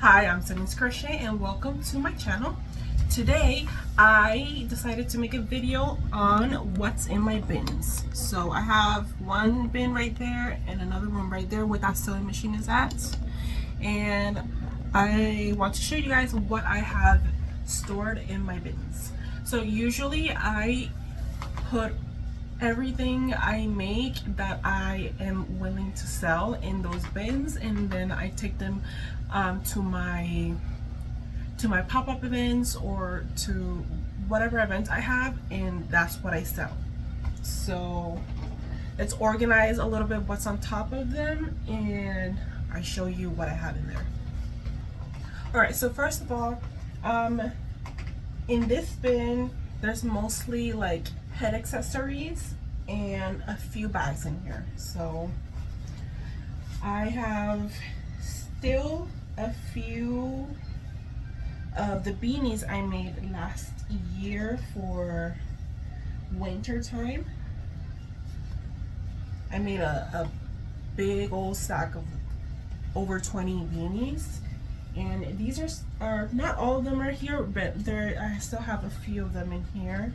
Hi, I'm Stunnings Crochet and welcome to my channel. Today I decided to make a video on what's in my bins. So I have one bin right there and another one right there where that sewing machine is at. And I want to show you guys what I have stored in my bins. So usually I put everything I make that I am willing to sell in those bins, and then I take them to my pop-up events or to whatever events I have, and that's what I sell. So let's organize a little bit what's on top of them and I show you what I have in there. Alright, so first of all, in this bin there's mostly like head accessories and a few bags in here. So I have still a few of the beanies I made last year for winter time. I made a big old stack of over 20 beanies, and these are not all of them are here, but I still have a few of them in here.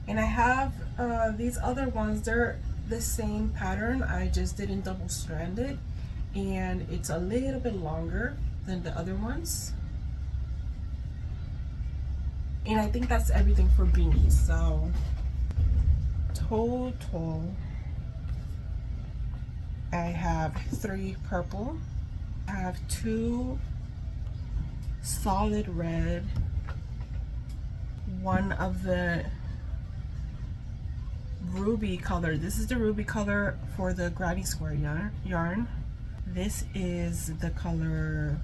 And I have these other ones, they're the same pattern, I just didn't double strand it, and it's a little bit longer than the other ones. And I think that's everything for beanies. So total, I have 3 purple, I have 2 solid red, one of the ruby color. This is the ruby color for the granny square yarn. This is the color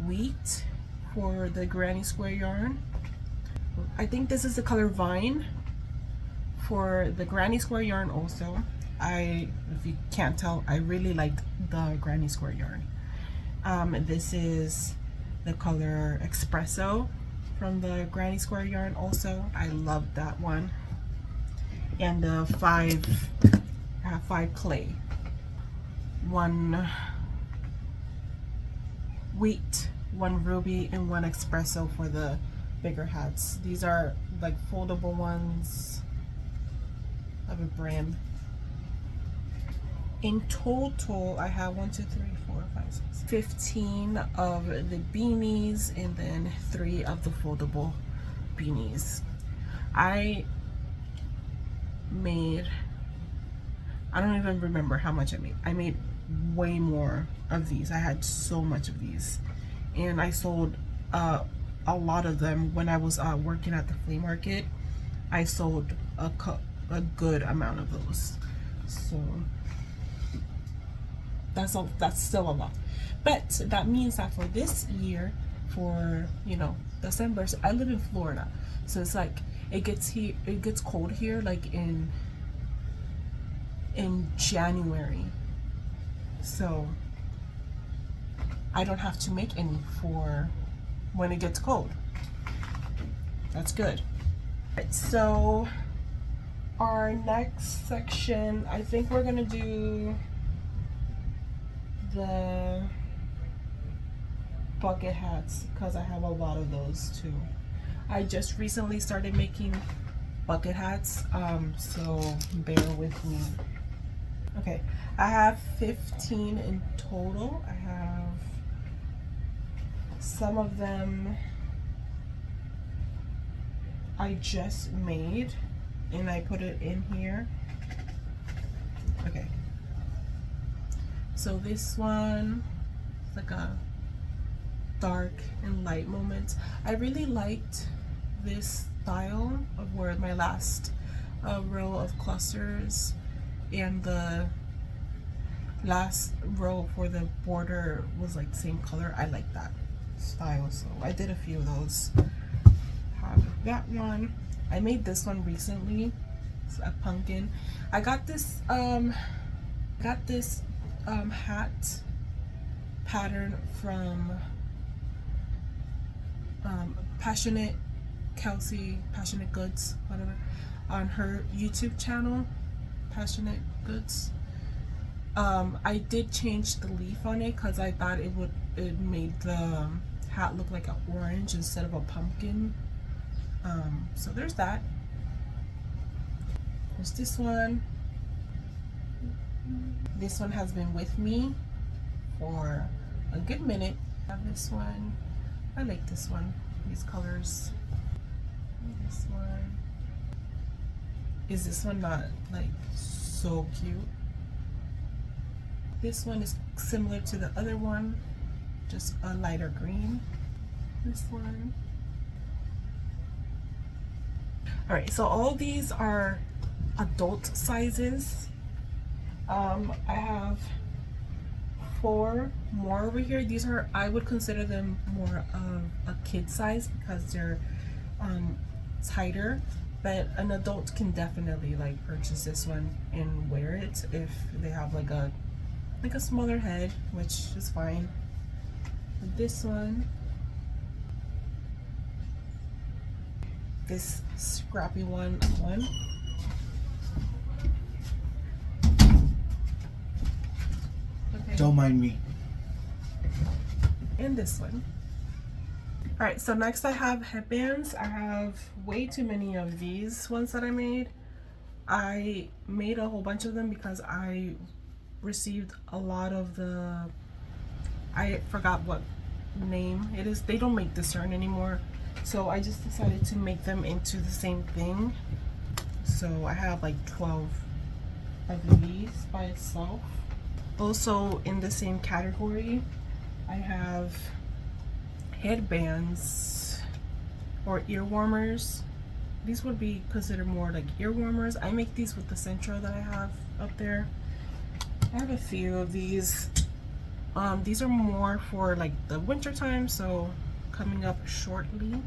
wheat for the granny square yarn. I think this is the color vine for the granny square yarn also. If you can't tell, I really like the granny square yarn. This is the color espresso from the granny square yarn also. I love that one. And the 5 clay, 1 wheat, 1 ruby, and 1 espresso for the bigger hats. These are like foldable ones of a brand. In total I have 1, 2, 3, 4, 5, 6, 15 of the beanies, and then 3 of the foldable beanies. I don't even remember how much I made. I made way more of these. I had so much of these, and I sold a lot of them when I was working at the flea market. I sold a good amount of those, so that's still a lot. But that means that for this year, for December, so I live in Florida, so it's like it gets cold here like in January, so I don't have to make any for when it gets cold. That's good. Right, so our next section, I think we're gonna do the bucket hats because I have a lot of those too. I just recently started making bucket hats, so bear with me. Okay, I have 15 in total. I have some of them I just made and I put it in here. Okay, so this one is like a dark and light moment. I really liked this style of where my last row of clusters and the last row for the border was like same color. I like that style, so I did a few of those. Have that one. I made this one recently. It's a pumpkin. I got this hat pattern from Passionate Kelsey, Passionate Goods, whatever, on her YouTube channel, Passionate Goods. I did change the leaf on it because I thought it made the hat look like an orange instead of a pumpkin. So there's that. There's this one. This one has been with me for a good minute. I have this one. I like this one. These colors. This one. Is this one not like so cute? This one is similar to the other one, just a lighter green. This one. Alright, so all these are adult sizes. I have 4 more over here. These are, I would consider them more of a kid size because they're tighter, but an adult can definitely like purchase this one and wear it if they have like a smaller head, which is fine. This one, this scrappy one. Okay. Don't mind me. And this one. Alright, so next I have headbands. I have way too many of these ones that I made. I made a whole bunch of them because I received a lot of the, I forgot what name it is. They don't make discern anymore. So I just decided to make them into the same thing. So I have like 12 of these by itself. Also in the same category, I have headbands or ear warmers. These would be considered more like ear warmers. I make these with the Centro that I have up there. I have a few of these. These are more for like the winter time, so coming up shortly.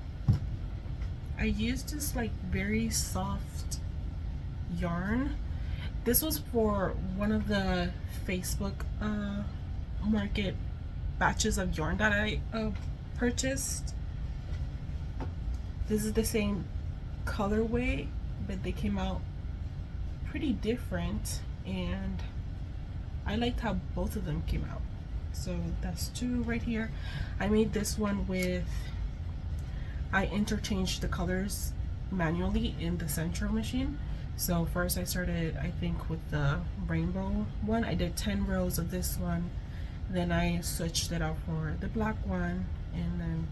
I used this like very soft yarn. This was for one of the Facebook market batches of yarn that I purchased. This is the same colorway, but they came out pretty different, and I liked how both of them came out. So that's 2 right here. I made this one with, I interchanged the colors manually in the Centro machine. So first I started, I think, with the rainbow one. I did 10 rows of this one, then I switched it out for the black one, and then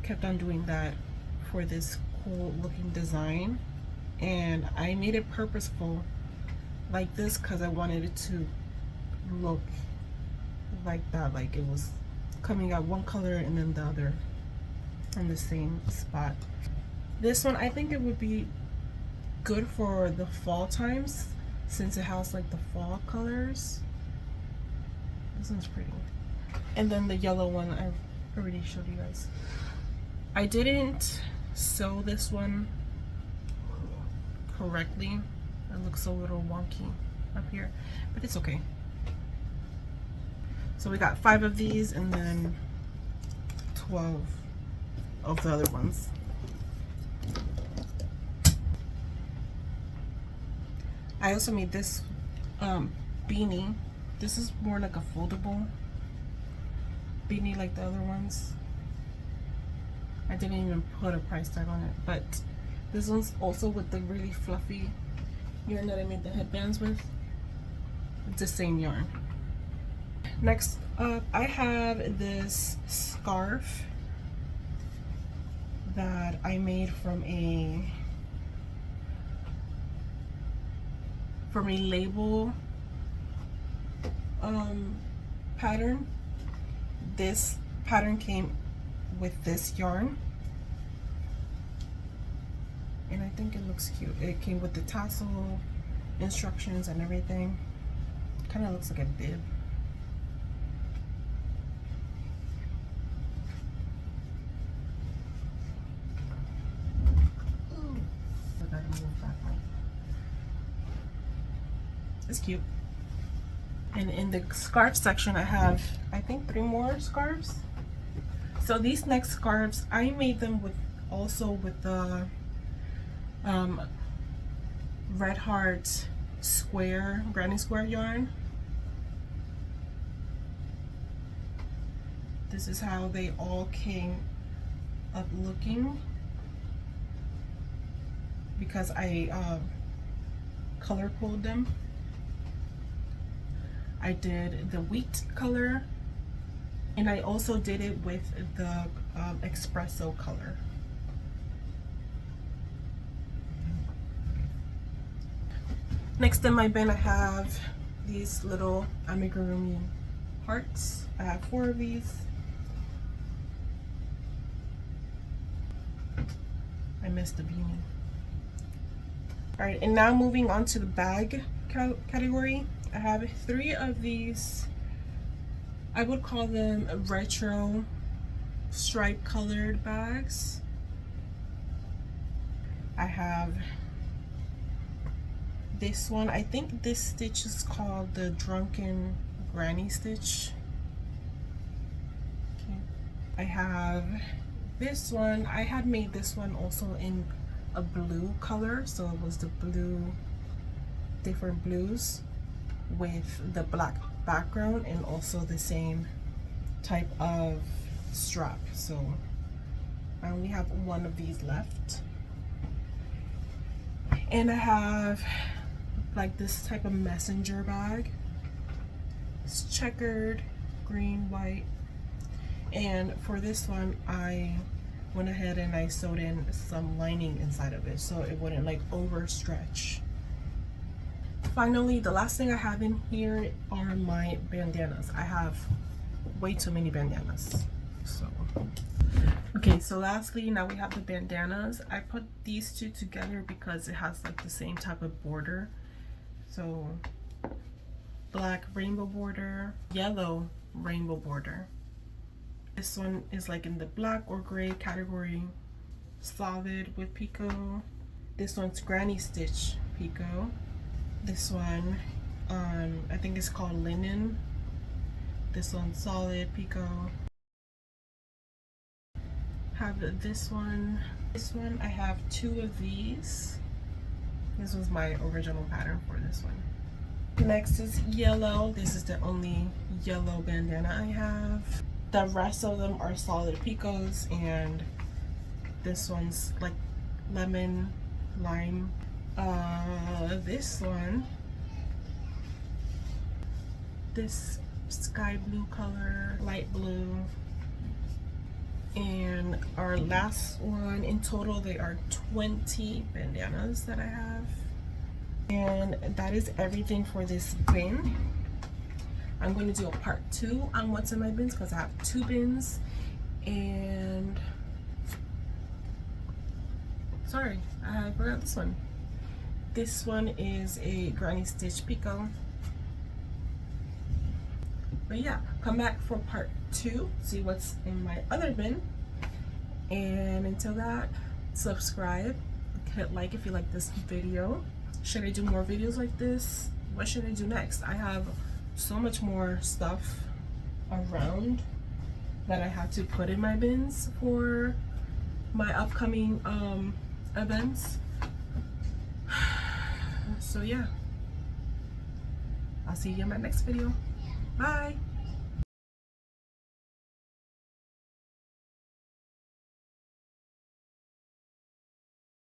kept on doing that for this cool looking design. And I made it purposeful like this because I wanted it to look like that, like it was coming out one color and then the other on the same spot. This one, I think it would be good for the fall times since it has like the fall colors. This one's pretty. And then the yellow one I already showed you guys. I didn't sew this one correctly. It looks a little wonky up here, but it's okay. So we got 5 of these and then 12 of the other ones. I also made this beanie. This is more like a foldable beanie like the other ones. I didn't even put a price tag on it, but this one's also with the really fluffy yarn that I made the headbands with. It's the same yarn. Next up, I have this scarf that I made from a label pattern. This pattern came with this yarn, and I think it looks cute. It came with the tassel instructions and everything. Kind of looks like a bib. It's cute. And in the scarf section, I have, I think, 3 more scarves. So these neck scarves, I made them with the Red Heart square, granny square yarn. This is how they all came up looking, because I color coded them. I did the wheat color, and I also did it with the espresso color. Next in my bin, I have these little amigurumi hearts. I have 4 of these. I missed the beanie. All right, and now moving on to the bag category. I have 3 of these. I would call them retro stripe colored bags. I have this one. I think this stitch is called the Drunken Granny Stitch. Okay. I have this one. I had made this one also in a blue color, so it was the blue, different blues with the black background and also the same type of strap. So I only have 1 of these left. And I have like this type of messenger bag. It's checkered, green, white. And for this one, I went ahead and I sewed in some lining inside of it so it wouldn't like overstretch. Finally, the last thing I have in here are my bandanas. I have way too many bandanas. So okay, so lastly, now we have the bandanas. I put these 2 together because it has like the same type of border. So black rainbow border, yellow rainbow border. This one is like in the black or gray category, solid with picot. This one's granny stitch picot. This one, I think it's called linen. This one's solid picot. Have this one. This one, I have 2 of these. This was my original pattern for this one. Next is yellow. This is the only yellow bandana I have. The rest of them are solid picots, and this one's like lemon, lime. This one, this sky blue color, light blue. And our last one, in total they are 20 bandanas that I have. And that is everything for this bin. I'm going to do a part 2 on what's in my bins because I have 2 bins. And sorry, I forgot this one. This one is a granny stitch picot. But yeah, come back for part 2, see what's in my other bin. And until that, subscribe, hit like if you like this video. Should I do more videos like this? What should I do next? I have so much more stuff around that I have to put in my bins for my upcoming events. So yeah, I'll see you in my next video. Bye.